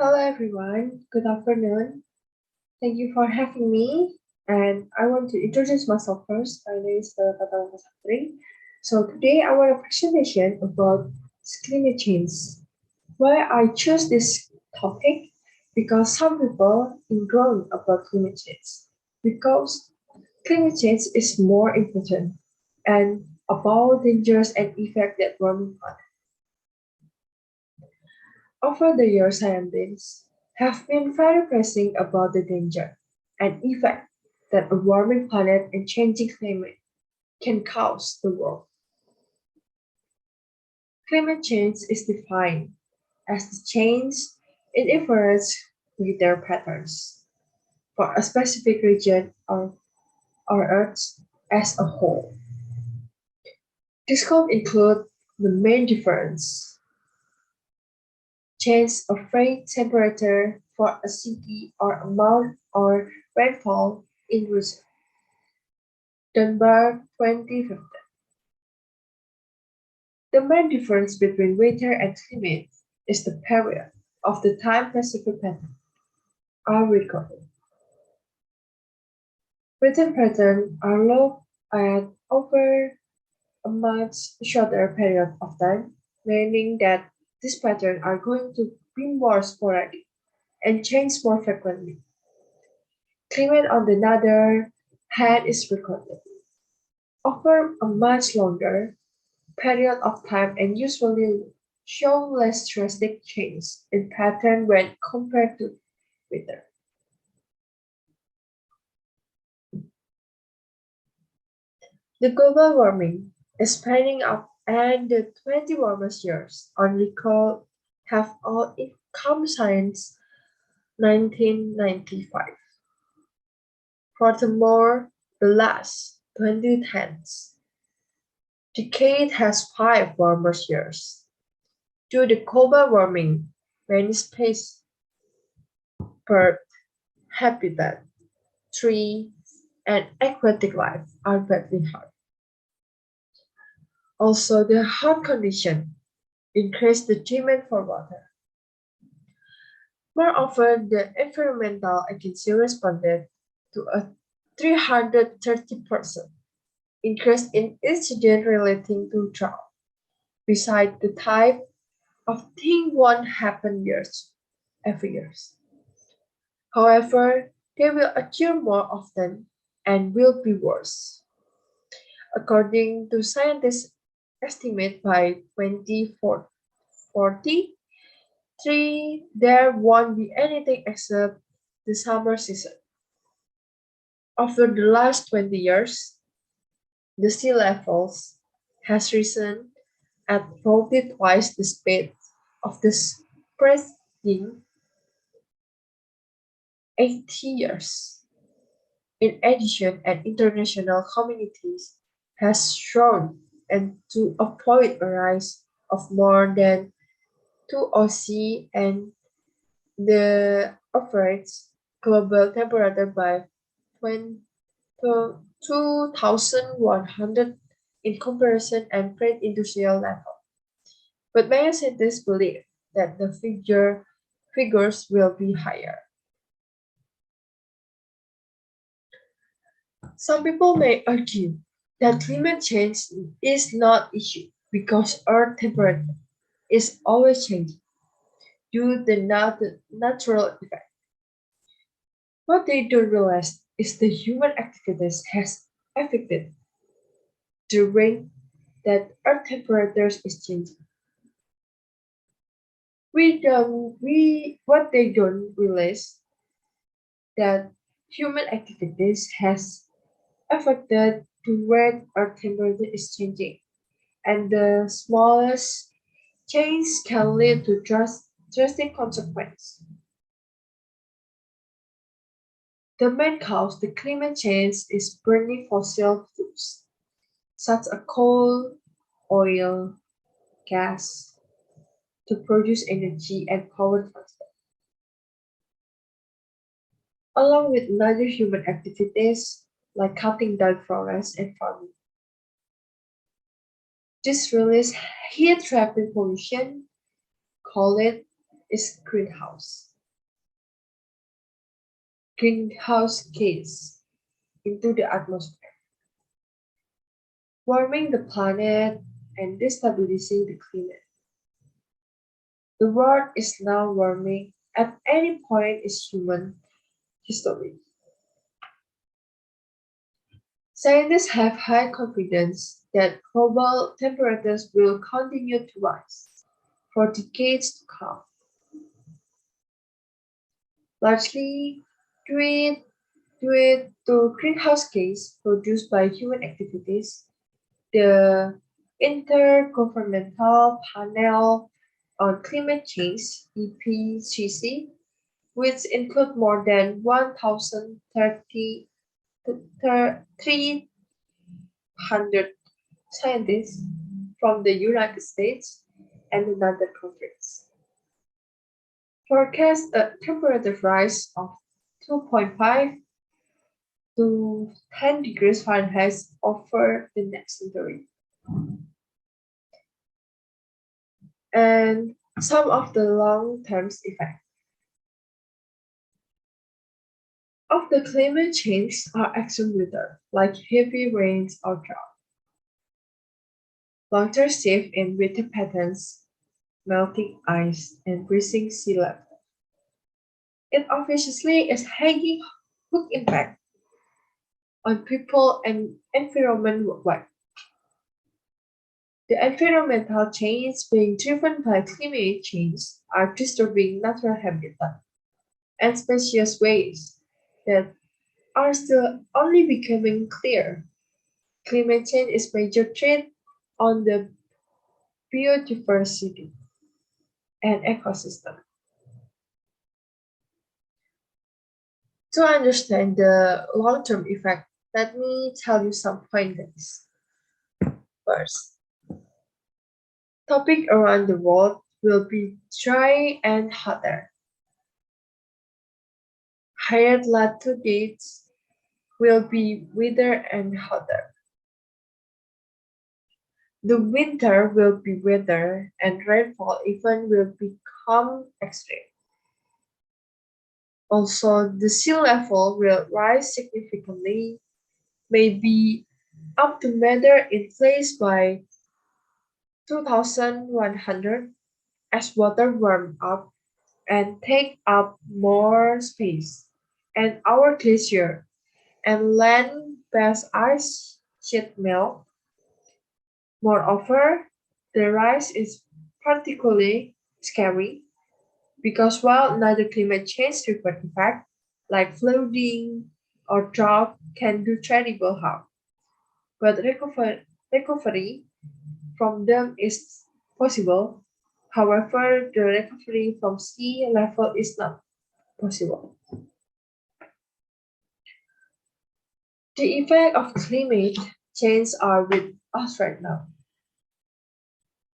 Hello everyone, good afternoon. Thank you for having me. And I want to introduce myself first. My name is Tata Satri. So today I want a presentation about climate change. Why I choose this topic? Because some people ingrown about climate change. Because climate change is more important and about dangers and effect that warming planet. Over the years, scientists have been very pressing about the danger and effect that a warming planet and changing climate can cause the world. Climate change is defined as the change in influence weather patterns for a specific region or Earth as a whole. This could include the main difference change of rate temperature for a city or amount or rainfall in region. Dunbar 2015. The main difference between winter and climate is the period of the time Pacific patterns are recorded. Winter patterns are low at over a much shorter period of time, meaning that these patterns are going to be more sporadic and change more frequently. Climate, on the other hand, is recorded over a much longer period of time and usually show less drastic change in pattern when compared to weather. The global warming is speeding up and the 20 warmest years on record have all come since 1995. Furthermore, the last 2010s decade has 5 warmest years. Due to global warming, many species, bird, habitat, tree, and aquatic life are badly harmed. Also, the hot condition increase the demand for water. Moreover, the environmental agency responded to a 330% increase in incidents relating to drought. Besides the type of thing won't happen every year. However, they will occur more often and will be worse. According to scientists' estimate by 2040, there won't be anything except the summer season. Over the last 20 years, the sea levels has risen at roughly twice the speed of the preceding 80 years. In addition, an international communities has shown and to avoid a rise of more than 2°C and the average global temperature by 2100 in comparison and pre-industrial level. But many scientists believe that the figures will be higher. Some people may argue that climate change is not issue because Earth temperature is always changing due to the natural effect. What they don't realize is the human activities has affected the rate that Earth temperature is changing. What they don't realize that human activities has affected the rate Earth temperature is changing, and the smallest change can lead to drastic consequences. The main cause of climate change is burning fossil fuels, such as coal, oil, gas, to produce energy and power transport, along with other human activities like cutting down forests and farming. This release heat trapped in pollution, call it is greenhouse. greenhouse gas into the atmosphere, warming the planet and destabilizing the climate. The world is now warming at any point in human history. Scientists have high confidence that global temperatures will continue to rise for decades to come, largely due, due to greenhouse gas produced by human activities. The Intergovernmental Panel on Climate Change (IPCC), which include more than 1,300 scientists from the United States and another countries, forecast a temperature rise of 2.5 to 10 degrees Fahrenheit over the next century. And some of the long-term effects of the climate change are extreme weather, like heavy rains or drought, long-term shift in weather patterns, melting ice, and rising sea level. It obviously is having hook impact on people and environment worldwide. The environmental changes being driven by climate change are disturbing natural habitat and species ways that are still only becoming clear. Climate change is a major threat on the biodiversity and ecosystem. To understand the long-term effect, let me tell you some findings. First, topic around the world will be dry and hotter. Higher latitudes will be wetter and hotter. The winter will be wetter and rainfall even will become extreme. Also, the sea level will rise significantly, maybe up to meter in place by 2100 as water warms up and take up more space, and our glacier and land-based ice sheet melt. Moreover, the rise is particularly scary because while neither climate change-driven effects like flooding or drought can do terrible harm, but recovery from them is possible. However, the recovery from sea level is not possible. The effects of climate change are with us right now.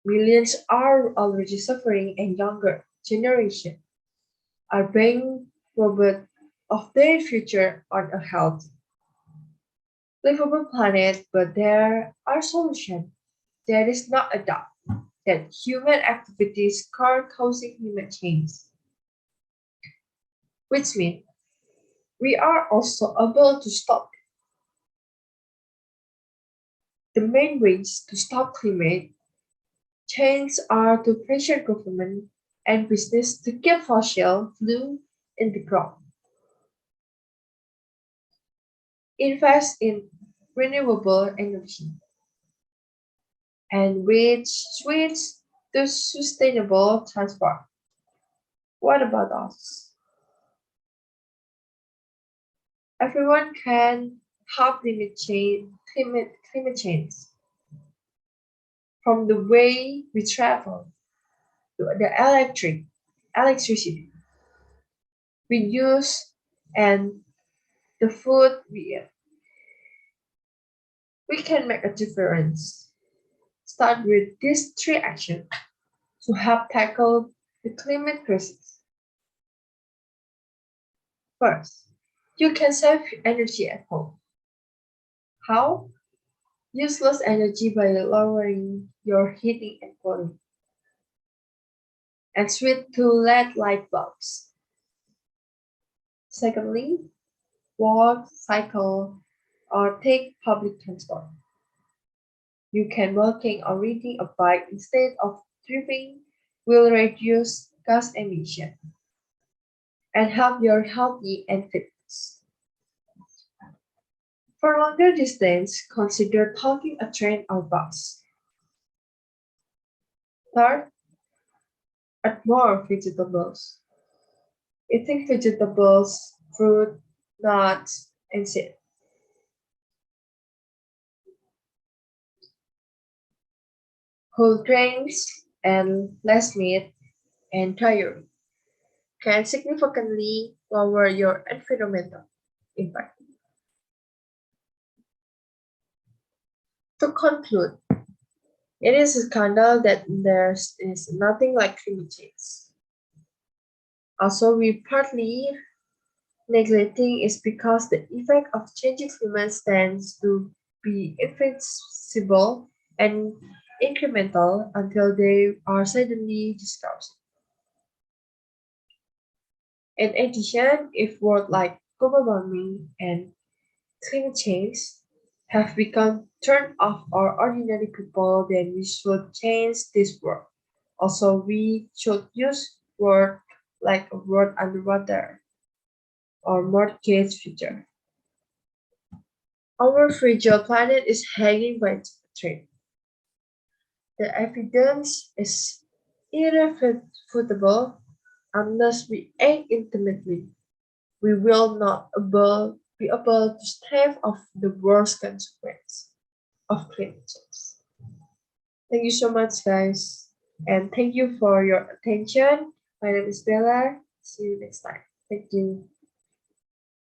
Millions are already suffering and younger generations are being robbed of their future on a healthy, livable planet, but there are solutions. There is not a doubt that human activities are causing climate change, which means we are also able to stop it. The main ways to stop climate change are to pressure government and business to keep fossil fuel in the ground, invest in renewable energy, and switch to sustainable transport. What about us? Everyone can help climate change, from the way we travel to the electricity we use and the food we eat. We can make a difference. Start with these three actions to help tackle the climate crisis. First, you can save energy at home. How? Use less energy by lowering your heating and cooling, and switch to LED light bulbs. Secondly, walk, cycle, or take public transport. You can walking or riding a bike instead of driving will reduce gas emission and help your healthy and fitness. For longer distance, consider taking a train or bus. Third, add more vegetables. Eating vegetables, fruit, nuts, and seeds. Whole grains and less meat and dairy can significantly lower your environmental impact. To conclude, it is a scandal that there is nothing like climate change. Also, we partly neglecting is because the effect of changing climate tends to be invincible and incremental until they are suddenly discovered. In addition, if words like global warming and climate change have become turned off our ordinary people, then we should change this word. Also, we should use word like a word underwater or mortgage future. Our fragile planet is hanging by a thread. The evidence is irrefutable. Unless we act intimately, we will not be able to stave off the worst consequence of climate change. Thank you so much, guys, and thank you for your attention. My name is Bella. See you next time. Thank you.